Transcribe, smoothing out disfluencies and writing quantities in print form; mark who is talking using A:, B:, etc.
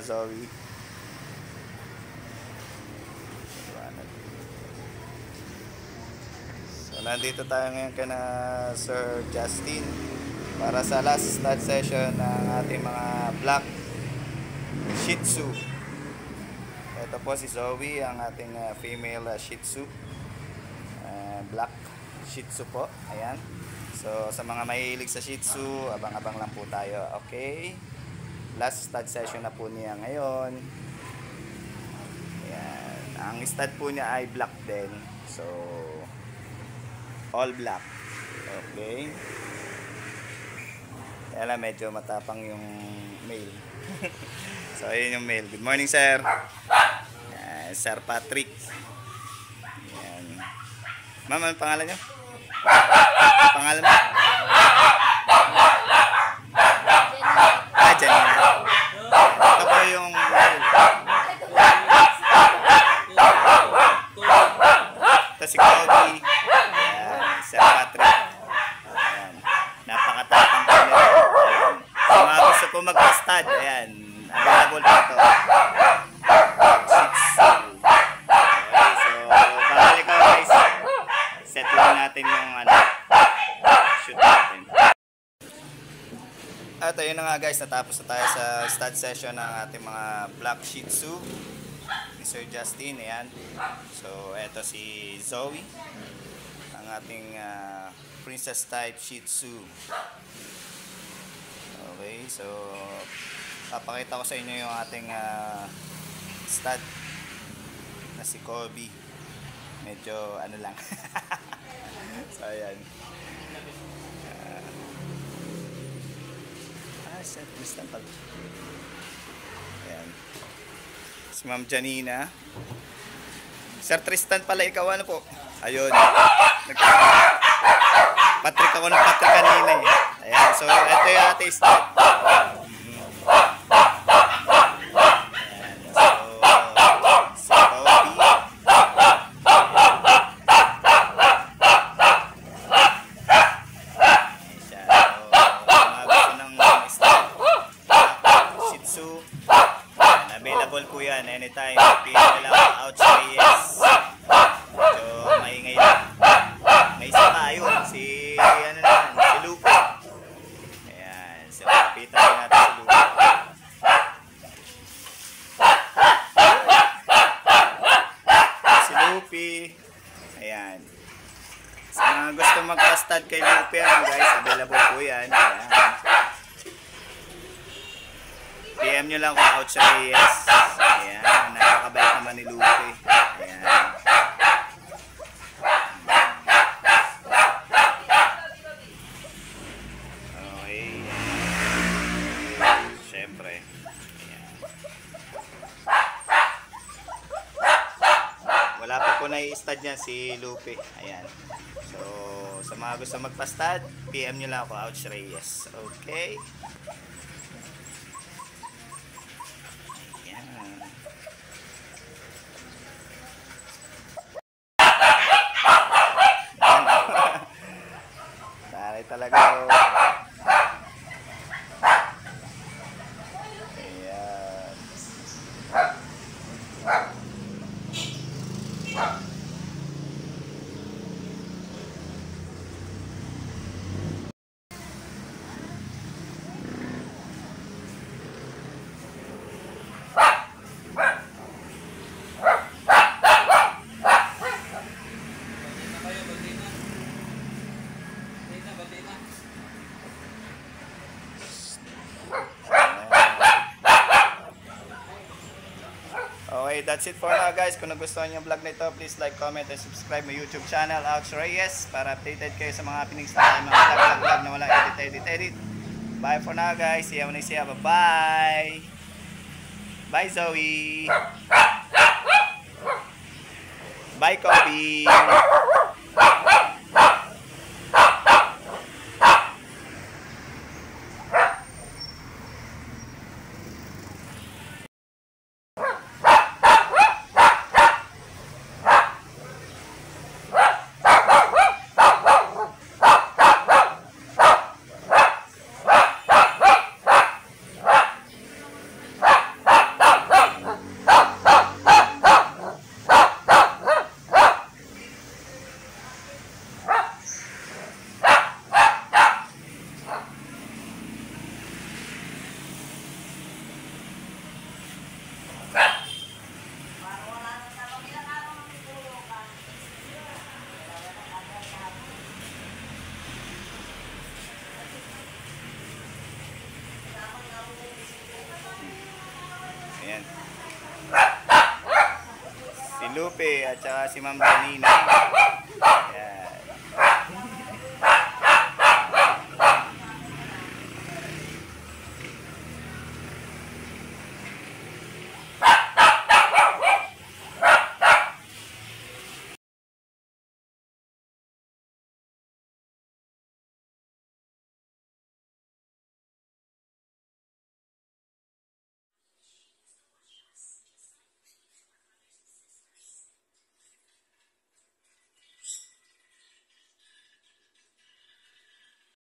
A: Zoe. So nandito tayo ngayon kay Sir Justin para sa last stud session ng ating mga black Shih Tzu. Ito po si Zoe, ang ating female Shih Tzu, black Shih Tzu po. Ayan. So sa mga mahilig sa Shih Tzu, abang-abang lang po tayo. Okay, last stud session na po niya ngayon. Ayan. Ang stud po niya ay black din. So all black. Okay. Kaya lang medyo matapang yung male. So ayun yung male. Good morning, sir. Ayan, Sir Patrick. Ayan. Ma'am, ano pangalan niyo? Pangalan mo? Janina. Ito po yung male. Ito si Cody. Sir Patrick. Ayan. Napakatapang po nito. Sa mga gusto po mag-stud, ayan, available po ito. Shih Tzu. Okay, so babalik ako guys. Set lang natin yung shoot natin. At ayun na nga guys, natapos na tayo sa stud session ng ating mga black Shih Tzu ni Sir Justin. Ayan. So eto si Zoe, ang ating princess type Shih Tzu. Okay, so papakita ko sa inyo yung ating stud na si Kobe. Medyo ano lang. So ayan. Set Tristan pala. Ayan. Si Ma'am Janina. Sir Tristan pala, ikaw ano po? Ayun. Patrick ako ng Patrick kanina eh. Ayan. So ito yung ating stud. Available po yan anytime. PM lang out sa yes. Medyo maingay lang. May isa pa yun. Si ano naman, si Lupe. Ayan. So kapitan din natin si Lupe. Si Lupe. Ayan. Sa mga gusto magpa-stud kay Lupe, guys, available po yan. Ayan. PM nyo lang kung out sa AS. Ayan, nakakabait naman ni Lupe. Ayan. Okay. Siyempre. Ayan. Wala pa po na-i-stud niya si Lupe. Ayan. So, sa mga gusto magpa-stud, PM nyo lang kung out sa AS. Okay. Talaga. Ayan. Okay, that's it for now guys. Kung nagustuhan niyo yung vlog na ito, please like, comment, and subscribe my YouTube channel, Alex Reyes, para updated kayo sa mga pinings na mga vlog na walang edit. Bye for now guys. See you when I see you. Bye-bye. Bye Zoe. Bye Kobe. Lupe at saka si Ma'am Janina.